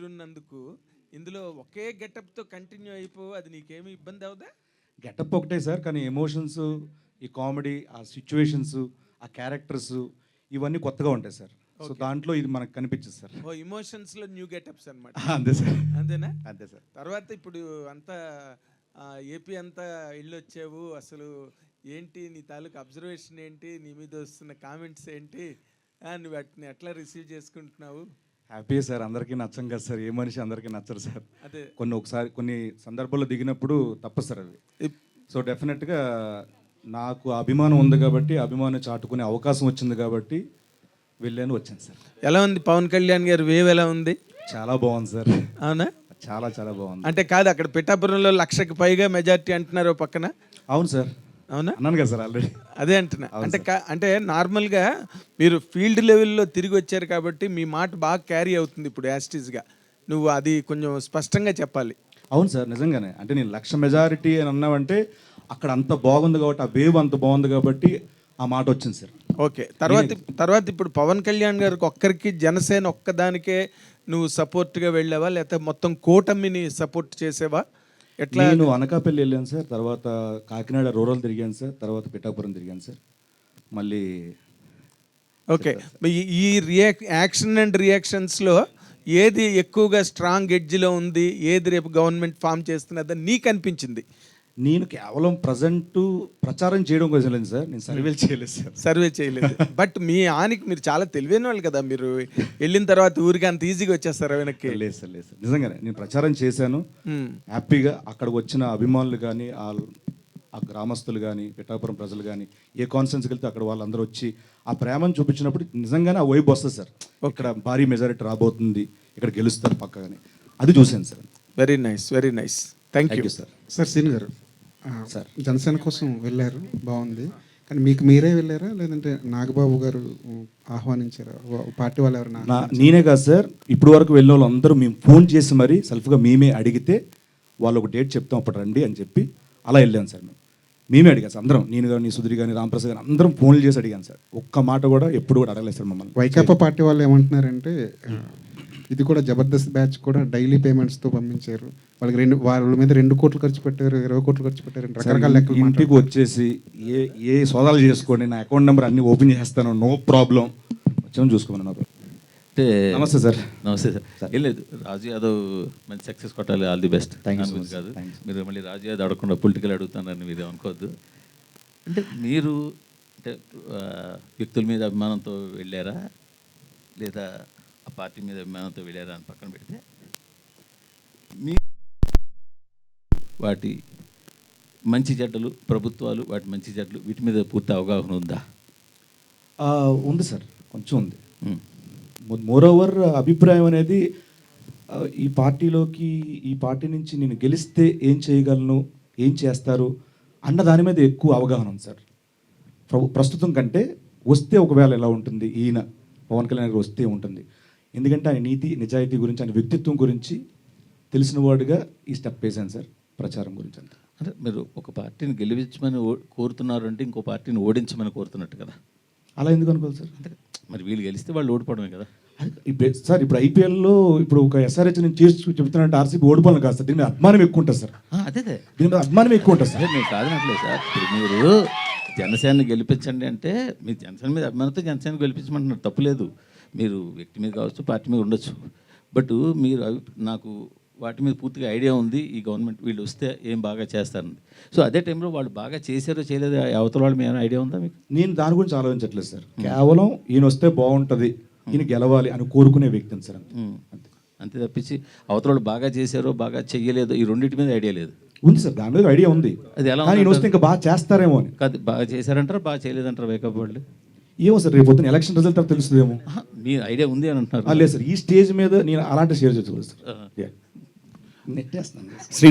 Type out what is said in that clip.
ఉన్నందుకు ఇందులో ఒకే గెటప్తో కంటిన్యూ అయిపో అది నీకేమి ఇబ్బంది అవుదా? గెటప్ ఒకటే సార్, కానీ ఎమోషన్స్, ఈ కామెడీ, ఆ సిచ్యువేషన్స్, ఆ క్యారెక్టర్స్ ఇవన్నీ కొత్తగా ఉంటాయి సార్. సో దాంట్లో ఇది మనకు కనిపించదు సార్. ఓ ఎమోషన్స్లో న్యూ గెటప్స్ అనమాట. అంతే సార్, అంతేనా? అంతే సార్. తర్వాత ఇప్పుడు అంతా ఏపీ అంతా వెళ్ళొచ్చావు, అసలు ఏంటి నీ తాలూకు అబ్జర్వేషన్ ఏంటి, నీ మీద వస్తున్న కామెంట్స్ ఏంటి, నువ్వు వాటిని ఎట్లా రిసీవ్ చేసుకుంటున్నావు? Happy sir. అందరికీ నచ్చం కదా సార్, ఏ మనిషి అందరికీ నచ్చరు సార్. అదే కొన్ని సందర్భాల్లో దిగినప్పుడు తప్పదు సార్ అవి. సో డెఫినెట్గా నాకు అభిమానం ఉంది కాబట్టి, అభిమానం చాటుకునే అవకాశం వచ్చింది కాబట్టి వెళ్ళాను, వచ్చాను సార్. ఎలా ఉంది పవన్ కళ్యాణ్ గారు వేవ్ ఎలా ఉంది? చాలా బాగుంది సార్. అవునా? చాలా చాలా బాగుంది. అంటే కాదు, అక్కడ పిఠాపురంలో 1,00,000కి పైగా మెజారిటీ అంటున్నారు పక్కన. అవును సార్. అవునా? అన్నాను కదా సార్ ఆల్రెడీ. అదే అంటున్నా. అంటే నార్మల్గా మీరు ఫీల్డ్ లెవెల్లో తిరిగి వచ్చారు కాబట్టి మీ మాట బాగా క్యారీ అవుతుంది ఇప్పుడు యాస్టీస్గా. నువ్వు అది కొంచెం స్పష్టంగా చెప్పాలి. అవును సార్, నిజంగానే. అంటే నేను 1,00,000 మెజారిటీ అని అన్నావంటే అక్కడ అంత బాగుంది కాబట్టి, ఆ వేవ్ అంత బాగుంది కాబట్టి ఆ మాట వచ్చింది సార్. ఓకే. తర్వాత ఇప్పుడు పవన్ కళ్యాణ్ గారికి ఒక్కరికి, జనసేన ఒక్కదానికే నువ్వు సపోర్ట్గా వెళ్ళావా, లేకపోతే మొత్తం కూటమిని సపోర్ట్ చేసేవా? ఎట్లా? నేను అనకాపల్లి వెళ్ళాను సార్, తర్వాత కాకినాడ రూరల్ తిరిగాను సార్, తర్వాత పిఠాపురం తిరిగాను సార్. మళ్ళీ ఓకే. ఈ యాక్షన్ అండ్ రియాక్షన్స్లో ఏది ఎక్కువగా స్ట్రాంగ్ ఎడ్జ్లో ఉంది, ఏది రేపు గవర్నమెంట్ ఫామ్ చేస్తున్నదని నీకు అనిపించింది? నేను కేవలం ప్రజెంట్ ప్రచారం చేయడం కోసం లేదు సార్, నేను సర్వేలు చేయలేదు సార్. సర్వే చేయలేదు. బట్ మీ ఆనికి మీరు చాలా తెలివైన వాళ్ళు కదా, మీరు వెళ్ళిన తర్వాత ఊరికి అంత ఈజీగా వచ్చేస్తారు వెనక్కి? లేదు సార్, లేదు సార్, నిజంగానే నేను ప్రచారం చేశాను హ్యాపీగా. అక్కడికి వచ్చిన అభిమానులు కానీ, ఆ గ్రామస్తులు కానీ, పిఠాపురం ప్రజలు కానీ, ఏ కాన్ఫరెన్స్కి వెళ్తే అక్కడ వాళ్ళందరూ వచ్చి ఆ ప్రేమను చూపించినప్పుడు నిజంగానే ఆ వైబ్ వస్తుంది సార్. ఇక్కడ భారీ మెజారిటీ రాబోతుంది, ఇక్కడ గెలుస్తారు పక్కగానే, అది చూశాను sir. Very nice, very nice. Thank you sir. Sir సీన్ గారు, సార్ జనసేన కోసం వెళ్ళారు, బాగుంది. కానీ మీకు మీరే వెళ్ళారా, లేదంటే నాగబాబు గారు ఆహ్వానించారా, పార్టీ వాళ్ళు ఎవరైనా? నేనే కాదు సార్, ఇప్పుడు వరకు వెళ్ళిన వాళ్ళు అందరూ మేము ఫోన్ చేసి మరీ సెల్ఫ్గా మేమే అడిగితే వాళ్ళు ఒక డేట్ చెప్తాం అప్పుడు రండి అని చెప్పి అలా వెళ్ళాను సార్. మేమే అడిగాను సార్ అందరం, నేను కానీ, సుధీర్ కానీ, రామప్రసాద్ కానీ అందరం ఫోన్లు చేసి అడిగాను సార్. ఒక్క మాట కూడా ఎప్పుడు కూడా అడగలేదు సార్ మమ్మల్ని. వైకాపా పార్టీ వాళ్ళు ఏమంటున్నారంటే ఇది కూడా జబర్దస్త్ బ్యాచ్ కూడా డైలీ పేమెంట్స్తో పంపించారు, వాళ్ళకి వాళ్ళ మీద 2 కోట్లు ఖర్చు పెట్టారు, 20 కోట్లు ఖర్చు పెట్టారు, రకరకాల లెక్కలు. ఇంటికి వచ్చేసి ఏ సోదాలు చేసుకోండి, నా అకౌంట్ నెంబర్ అన్ని ఓపెన్ చేస్తాను, నో ప్రాబ్లం, వచ్చామని చూసుకోమన్నారు. అంటే నమస్తే సార్. నమస్తే సార్. ఏం లేదు, రాజు యాదవ్ మంచి సక్సెస్ కొట్టాలి, ఆల్ ది బెస్ట్. కాదు, మీరు మళ్ళీ రాజు యాదవ్ అడగకుండా పొలిటికల్ అడుగుతున్నారని మీరు అనుకోవద్దు. అంటే మీరు అంటే వ్యక్తుల మీద అభిమానంతో వెళ్ళారా, లేదా ఆ పార్టీ మీద అభిమానంతో వెళ్ళారా అని పక్కన పెడితే, మీ వాటి మంచి చెడ్డలు, ప్రభుత్వాలు వాటి మంచి చెడ్డలు, వీటి మీద పూర్తి అవగాహన ఉందా? ఉంది సార్, కొంచెం ఉంది. మోరోవర్ అభిప్రాయం అనేది ఈ పార్టీ నుంచి నేను గెలిస్తే ఏం చేయగలను, ఏం చేస్తారు అన్న దాని మీద ఎక్కువ అవగాహన ఉంది సార్. ప్రస్తుతం కంటే వస్తే ఒకవేళ ఎలా ఉంటుంది, ఈయన పవన్ కళ్యాణ్ గారు వస్తే ఉంటుంది. ఎందుకంటే ఆయన నీతి నిజాయితీ గురించి, ఆయన వ్యక్తిత్వం గురించి తెలిసిన వాడుగా ఈ స్టెప్ వేశాను సార్, ప్రచారం గురించి అంతా. అంటే మీరు ఒక పార్టీని గెలిపించమని కోరుతున్నారు అంటే ఇంకో పార్టీని ఓడించమని కోరుతున్నట్టు కదా? అలా ఎందుకు అనుకోవాలి సార్? అంటే మరి వీళ్ళు గెలిస్తే వాళ్ళు ఓడిపోవడమే కదా సార్. ఇప్పుడు ఐపీఎల్లో ఇప్పుడు ఒక ఎస్ఆర్హెచ్ నేను చేసి చెప్తున్నట్టు ఆర్సీబీ ఓడిపోవాలి కాదు సార్, దీని మీద అభిమానం ఎక్కువ ఉంటుంది సార్. అదే దీని మీద అభిమానం ఎక్కువ ఉంటుంది సార్. నేను కాదనట్లేదు సార్. ఇప్పుడు మీరు జనసేనని గెలిపించండి అంటే మీరు జనసేన మీద అభిమానంతో జనసేన గెలిపించమంటున్నారు, తప్పులేదు. మీరు వ్యక్తి మీద కావచ్చు, పార్టీ మీద ఉండొచ్చు. బట్ మీరు నాకు వాటి మీద పూర్తిగా ఐడియా ఉంది, ఈ గవర్నమెంట్ వీళ్ళు వస్తే ఏం బాగా చేస్తారని. సో అదే టైంలో వాళ్ళు బాగా చేశారో చేయలేదో అవతల వాళ్ళు ఏమైనా ఐడియా ఉందా మీకు? నేను దాని గురించి ఆలోచించట్లేదు సార్. కేవలం ఈయన వస్తే బాగుంటుంది, ఈయన గెలవాలి అని కోరుకునే వ్యక్తిని సార్. అంతే తప్పించి అవతల వాళ్ళు బాగా చేశారో బాగా చెయ్యలేదో ఈ రెండింటి మీద ఐడియా లేదు. ఉంది సార్, దాని మీద ఐడియా ఉంది. అది ఎలా ఈయన వస్తే ఇంకా బాగా చేస్తారేమో అని. కాదు, బాగా చేశారంటారా బాగా చేయలేదంటారా వైకాపా వాళ్ళు? ఏమో సార్, రేపు పొద్దున ఎలక్షన్ రిజల్ట్ తర్వాత తెలుస్తుందేమో. మీ ఐడియా ఉంది అని అంటున్నారు? లేదు సార్, ఈ స్టేజ్ మీద నేను అలాంటి షేర్ చేసుకోలేదు సార్. నెట్టేస్తాను.